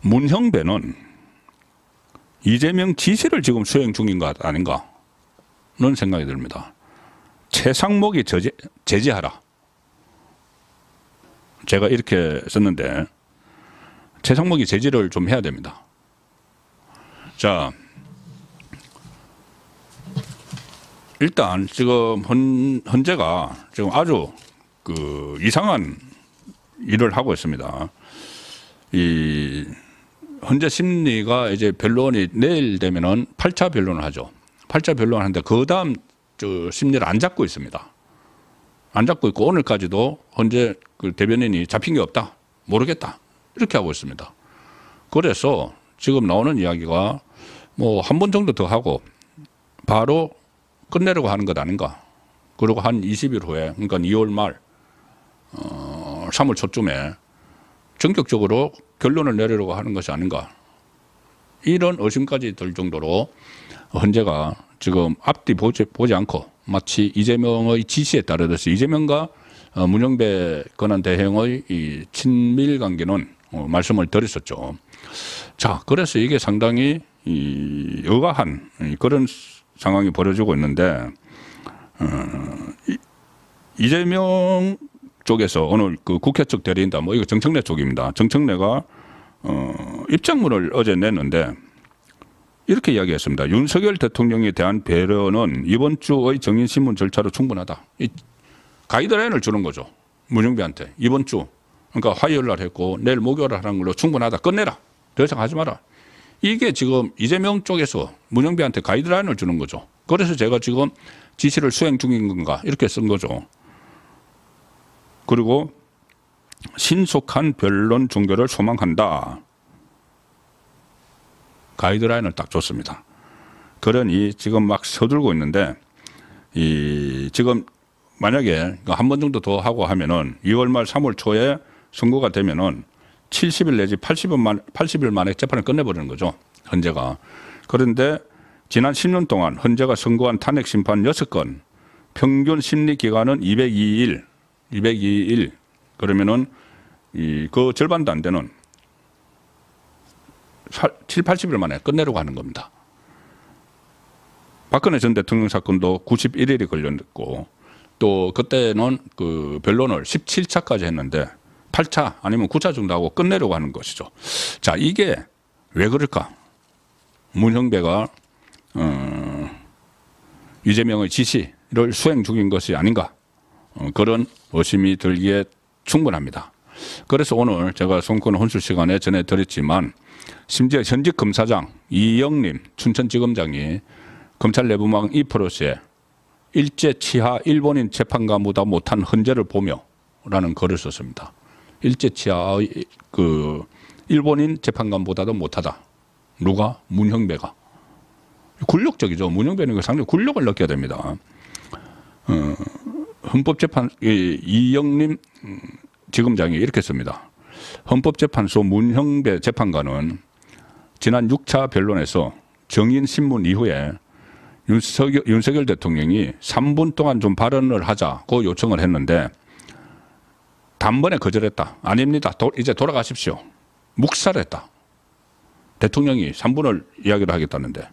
문형배는 이재명 지시를 지금 수행 중인 것 아닌가는 생각이 듭니다. 최상목이 제지하라. 제가 이렇게 썼는데 최상목이 제지를 좀 해야 됩니다. 자, 일단 지금 헌재가 지금 아주 이상한 일을 하고 있습니다. 이 헌재 심리가 이제 변론이 내일 되면은 8차 변론을 하죠. 8차 변론을 하는데 그 다음 심리를 안 잡고 있습니다. 안 잡고 있고 오늘까지도 헌재 대변인이 잡힌 게 없다. 모르겠다. 이렇게 하고 있습니다. 그래서 지금 나오는 이야기가 뭐 한 번 정도 더 하고 바로 끝내려고 하는 것 아닌가. 그리고 한 20일 후에 그러니까 2월 말 3월 초쯤에 전격적으로 결론을 내리려고 하는 것이 아닌가. 이런 의심까지 들 정도로 헌재가 지금 앞뒤 보지 않고 마치 이재명의 지시에 따르듯이 이재명과 문형배 권한대행의 이 친밀 관계는 말씀을 드렸었죠. 자, 그래서 이게 상당히 의아한 그런 상황이 벌어지고 있는데 이재명 쪽에서 오늘 국회 측 대리인단 이거 정청래 쪽입니다. 정청래가 입장문을 어제 냈는데 이렇게 이야기했습니다. 윤석열 대통령에 대한 배려는 이번 주의 정인신문 절차로 충분하다. 이 가이드라인을 주는 거죠. 문형배한테 이번 주 그러니까 화요일 날 했고 내일 목요일 하는 걸로 충분하다. 끝내라. 더 이상 하지 마라. 이게 지금 이재명 쪽에서 문형배한테 가이드라인을 주는 거죠. 그래서 제가 지금 지시를 수행 중인 건가 이렇게 쓴 거죠. 그리고 신속한 변론 종결을 소망한다. 가이드라인을 딱 줬습니다. 그러니 지금 막 서둘고 있는데 지금 만약에 한 번 정도 더 하고 하면은 2월 말 3월 초에 선고가 되면은 70일 내지 80일 만에 재판을 끝내버리는 거죠. 헌재가. 그런데 지난 10년 동안 헌재가 선고한 탄핵 심판 6건 평균 심리 기간은 202일 그러면은 그 절반도 안 되는 7, 80일 만에 끝내려고 하는 겁니다. 박근혜 전 대통령 사건도 91일이 걸렸고 또 그때는 그 변론을 17차까지 했는데 8차 아니면 9차 정도 하고 끝내려고 하는 것이죠. 자, 이게 왜 그럴까? 문형배가 이재명의 지시를 수행 중인 것이 아닌가? 그런 의심이 들기에 충분합니다. 그래서 오늘 제가 송건 혼술 시간에 전해드렸지만 심지어 현직 검사장 이영림 춘천지검장이 검찰 내부망 2%에 일제 치하 일본인 재판관보다 못한 헌재를 보며 라는 글을 썼습니다. 일제 치하의 일본인 재판관보다도 못하다. 누가? 문형배가. 굴욕적이죠. 문형배는 상당히 굴욕을 느껴야 됩니다. 헌법재판 이영림 지검장이 이렇게 씁니다. 헌법재판소 문형배 재판관은 지난 6차 변론에서 정인신문 이후에 윤석열 대통령이 3분 동안 좀 발언을 하자고 요청을 했는데 단번에 거절했다. 아닙니다. 이제 돌아가십시오. 묵살했다. 대통령이 3분을 이야기를 하겠다는데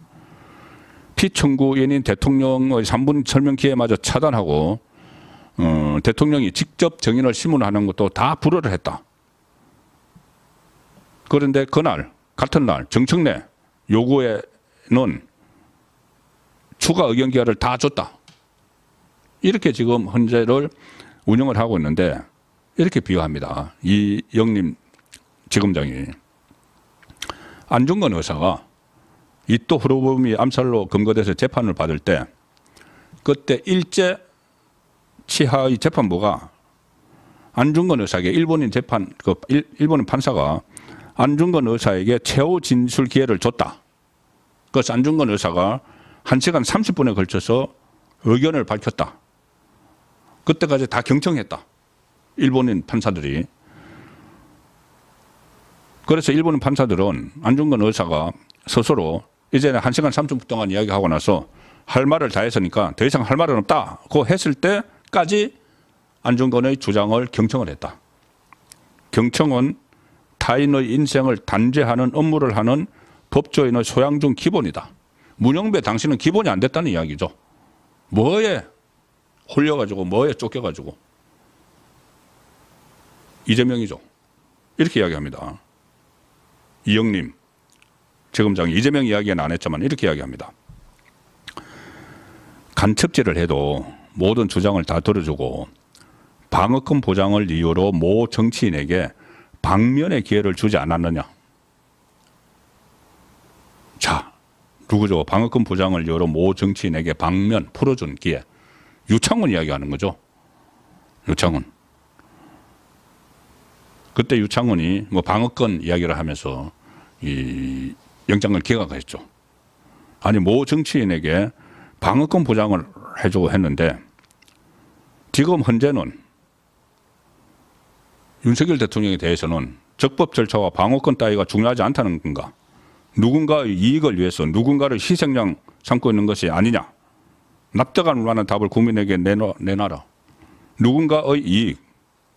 피청구인인 대통령의 3분 설명 기회마저 차단하고 대통령이 직접 정인을 심문하는 것도 다 불허를 했다. 그런데 그날 같은 날 정청래 요구에는 추가 의견 기한을 다 줬다. 이렇게 지금 헌재를 운영을 하고 있는데 이렇게 비유합니다. 이영림 지검장이 안중근 의사가 이토 히로부미 암살로 검거돼서 재판을 받을 때 그때 일제 치하의 재판부가 안중근 의사에게 일본인 판사가 안중근 의사에게 최후 진술 기회를 줬다. 그래서 안중근 의사가 1시간 30분에 걸쳐서 의견을 밝혔다. 그때까지 다 경청했다. 일본인 판사들이. 그래서 일본인 판사들은 안중근 의사가 스스로 이제는 1시간 30분 동안 이야기하고 나서 할 말을 다 했으니까 더 이상 할 말은 없다고 했을 때까지 안중근의 주장을 경청을 했다. 경청은 타인의 인생을 단죄하는 업무를 하는 법조인의 소양 중 기본이다. 문영배 당신은 기본이 안 됐다는 이야기죠. 뭐에 홀려가지고 뭐에 쫓겨가지고. 이재명이죠. 이렇게 이야기합니다. 이영림 지검장 이재명 이야기는 안 했지만 이렇게 이야기합니다. 간첩질을 해도 모든 주장을 다 들어주고 방어권 보장을 이유로 모 정치인에게 방면의 기회를 주지 않았느냐. 자, 누구죠? 방어권 보장을 이유로 모 정치인에게 방면 풀어준 기회. 유창훈 이야기하는 거죠. 유창훈. 그때 유창훈이 뭐 방어권 이야기를 하면서 이 영장을 기각했죠. 아니 모 정치인에게 방어권 보장을 해주고 했는데 지금 현재는 윤석열 대통령에 대해서는 적법 절차와 방어권 따위가 중요하지 않다는 건가? 누군가의 이익을 위해서 누군가를 희생양 삼고 있는 것이 아니냐? 납득할 만한 답을 국민에게 내놔라. 누군가의 이익,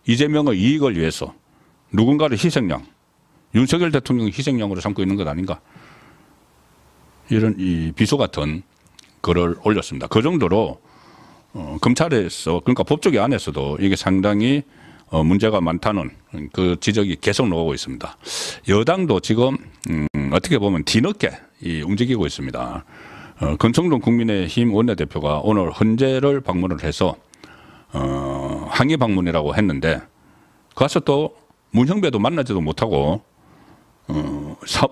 이재명의 이익을 위해서 누군가를 희생양, 윤석열 대통령의 희생양으로 삼고 있는 것 아닌가? 이런 이 비소 같은 글을 올렸습니다. 그 정도로 검찰에서 그러니까 법조계 안에서도 이게 상당히 문제가 많다는 그 지적이 계속 나오고 있습니다. 여당도 지금 어떻게 보면 뒤늦게 움직이고 있습니다. 권성동 국민의힘 원내대표가 오늘 헌재를 방문을 해서 항의 방문이라고 했는데 가서 또 문형배도 만나지도 못하고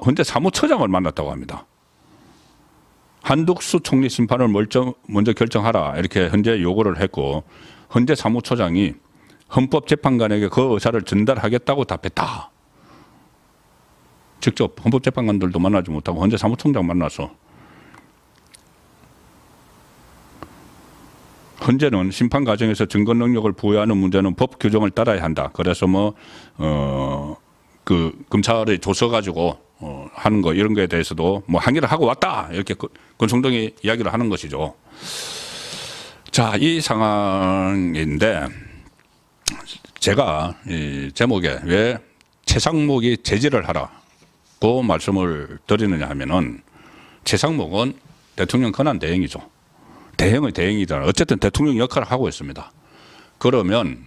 헌재 사무처장을 만났다고 합니다. 한덕수 총리 심판을 먼저 결정하라 이렇게 헌재 요구를 했고 헌재 사무처장이 헌법재판관에게 그 의사를 전달하겠다고 답했다. 직접 헌법재판관들도 만나지 못하고 헌재 사무총장 만나서 헌재는 심판 과정에서 증거 능력을 부여하는 문제는 법 규정을 따라야 한다. 그래서 그 검찰이 조서 가지고 하는 거 이런 거에 대해서도 뭐 항의를 하고 왔다 이렇게 권성동이 이야기를 하는 것이죠. 자, 이 상황인데 제가 이 제목에 왜 최상목이 제지를 하라고 말씀을 드리느냐 하면은 최상목은 대통령 권한 대행이죠. 대행의 대행이잖아요. 어쨌든 대통령 역할을 하고 있습니다. 그러면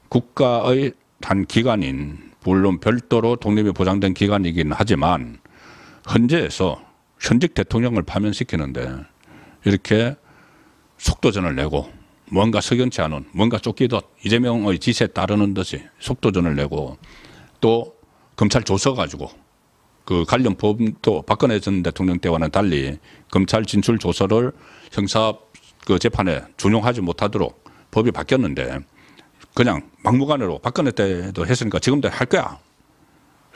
국가의 한 기관인 물론 별도로 독립이 보장된 기관이긴 하지만 헌재에서 현직 대통령을 파면시키는데 이렇게 속도전을 내고 뭔가 석연치 않은 뭔가 쫓기듯 이재명의 지시에 따르는 듯이 속도전을 내고 또 검찰 조서 가지고 그 관련 법도 박근혜 전 대통령 때와는 달리 검찰 진술 조서를 형사 그 재판에 준용하지 못하도록 법이 바뀌었는데 그냥 막무가내로 박근혜 때도 했으니까 지금도 할 거야.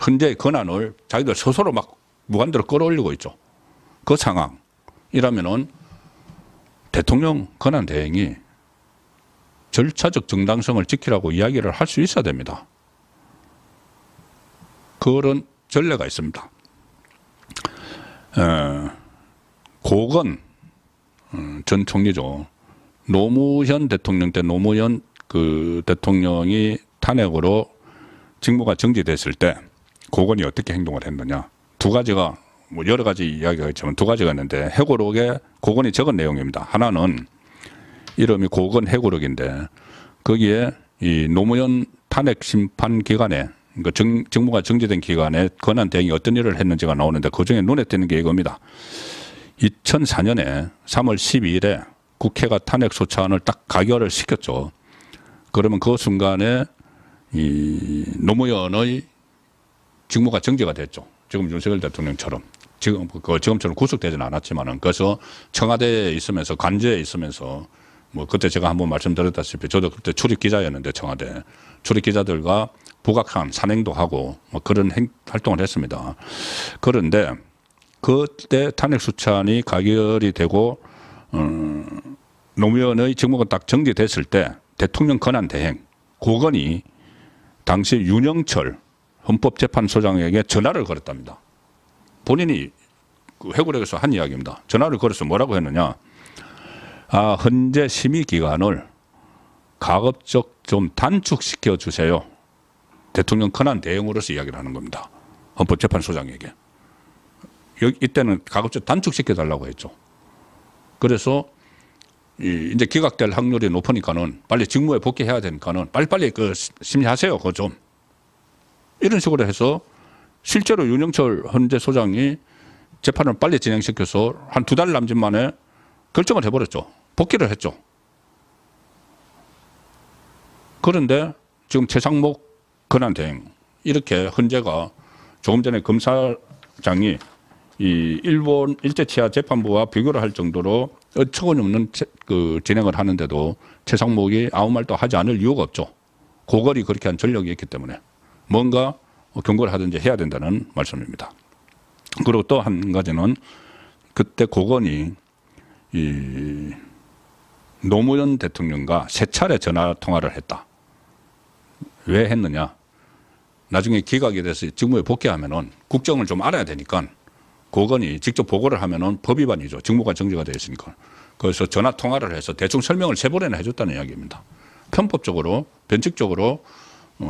헌재의 권한을 자기들 스스로 막 무한대로 끌어올리고 있죠. 그 상황이라면은 대통령 권한 대행이 절차적 정당성을 지키라고 이야기를 할 수 있어야 됩니다. 그런 전례가 있습니다. 고건 전 총리죠. 노무현 대통령 때 노무현 그 대통령이 탄핵으로 직무가 정지됐을 때 고건이 어떻게 행동을 했느냐. 두 가지가 뭐 여러 가지 이야기가 있지만 두 가지가 있는데 해고록에 고건이 적은 내용입니다. 하나는 이름이 고건 해고록인데 거기에 이 노무현 탄핵 심판 기간에 그 직무가 정지된 기간에 권한 대행이 어떤 일을 했는지가 나오는데 그중에 눈에 띄는 게 이겁니다. 2004년에 3월 12일에 국회가 탄핵 소추안을 딱 가결을 시켰죠. 그러면 그 순간에 이 노무현의 직무가 정지가 됐죠. 지금 윤석열 대통령처럼. 지금처럼 구속되지는 않았지만은 그래서 청와대에 있으면서 관저에 있으면서 뭐 그때 제가 한번 말씀드렸다시피 저도 그때 출입 기자였는데 청와대 출입 기자들과 북악한 산행도 하고 뭐 그런 활동을 했습니다. 그런데 그때 탄핵 소추안이 가결이 되고 노무현의 직무가 딱 정지됐을 때 대통령 권한 대행 고건이 당시 윤영철 헌법재판소장에게 전화를 걸었답니다. 본인이 그 회고록에서 한 이야기입니다. 전화를 걸어서 뭐라고 했느냐. 헌재 심의 기간을 가급적 좀 단축시켜 주세요. 대통령 권한 대행으로서 이야기를 하는 겁니다. 헌법재판소장에게. 이때는 가급적 단축시켜달라고 했죠. 그래서 이제 기각될 확률이 높으니까는 빨리 직무에 복귀해야 되니까는 빨리빨리 심리하세요. 그거 좀. 이런 식으로 해서 실제로 윤영철 헌재 소장이 재판을 빨리 진행시켜서 한 2달 남짓 만에 결정을 해버렸죠. 복귀를 했죠. 그런데 지금 최상목 권한대행 이렇게 헌재가 조금 전에 검사장이 이 일본 일제치하 재판부와 비교를 할 정도로 어처구니없는 진행을 하는데도 최상목이 아무 말도 하지 않을 이유가 없죠. 고걸이 그렇게 한 전력이 있기 때문에 뭔가 경고를 하든지 해야 된다는 말씀입니다. 그리고 또 한 가지는 그때 고건이 이 노무현 대통령과 3차례 전화 통화를 했다. 왜 했느냐? 나중에 기각이 돼서 직무에 복귀하면은 국정을 좀 알아야 되니까 고건이 직접 보고를 하면은 법 위반이죠. 직무가 정지가 되어 있으니까. 그래서 전화 통화를 해서 대충 설명을 3번이나 해줬다는 이야기입니다. 편법적으로, 변칙적으로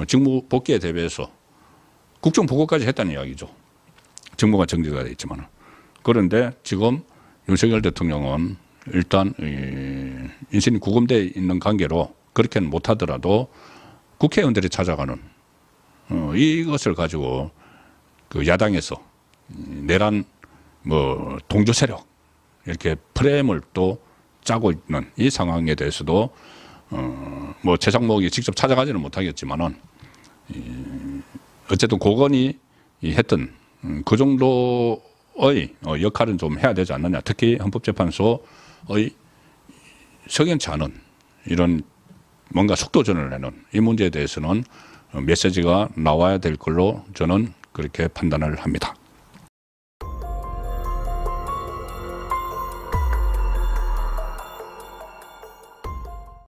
직무 복귀에 대비해서 국정 보고까지 했다는 이야기죠. 직무가 정지가 되어 있지만. 그런데 지금 윤석열 대통령은 일단 인신이 구금되어 있는 관계로 그렇게는 못하더라도 국회의원들이 찾아가는 이것을 가지고 그 야당에서 내란 동조 세력 이렇게 프레임을 또 짜고 있는 이 상황에 대해서도 최상목이 직접 찾아가지는 못하겠지만은 어쨌든 고건이 했던 그 정도의 역할은 좀 해야 되지 않느냐. 특히 헌법재판소의 석연치 않은 이런 뭔가 속도전을 내는 이 문제에 대해서는 메시지가 나와야 될 걸로 저는 그렇게 판단을 합니다.